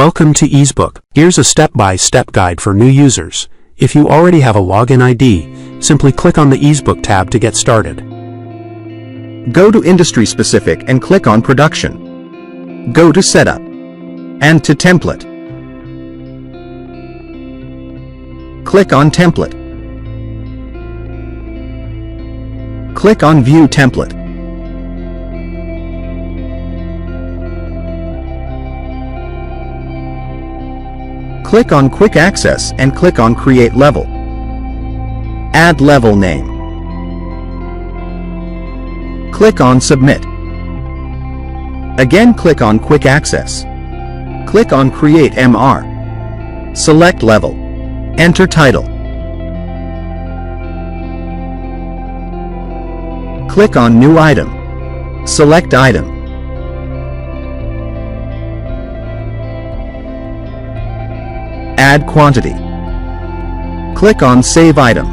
Welcome to EEZBOOK. Here's a step-by-step guide for new users. If you already have a login ID, simply click on the EEZBOOK tab to get started. Go to Industry Specific and click on Production. Go to Setup and to Template. Click on Template. Click on View Template. Click on Quick Access and click on Create Level. Add level name. Click on Submit. Again click on Quick Access. Click on Create MR. Select Level. Enter Title. Click on New Item. Select Item. Add quantity. Click on Save Item.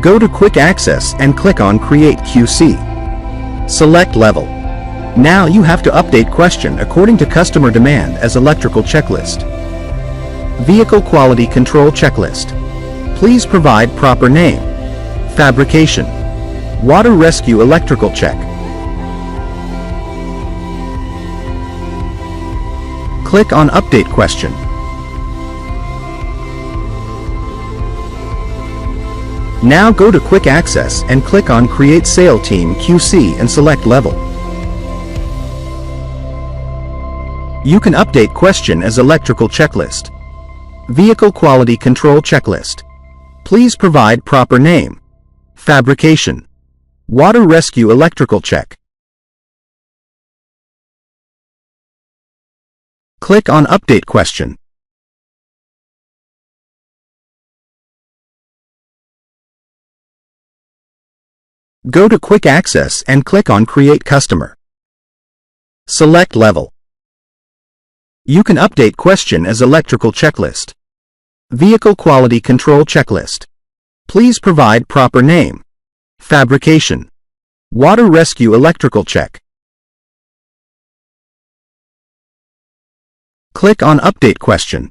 Go to Quick Access and click on Create QC. Select Level. Now you have to update question according to customer demand as Electrical Checklist. Vehicle Quality Control Checklist. Please provide proper name. Fabrication. Water Rescue Electrical Check. Click on Update Question. Now go to Quick Access and click on Create Sale Team QC and select Level. You can update question as Electrical Checklist. Vehicle Quality Control Checklist. Please provide proper name. Fabrication. Water Rescue Electrical Check. Click on Update Question. Go to Quick Access and click on Create Customer. Select Level. You can update question as Electrical Checklist. Vehicle Quality Control Checklist. Please provide proper name. Fabrication. Water Rescue Electrical Check. Click on Update Question.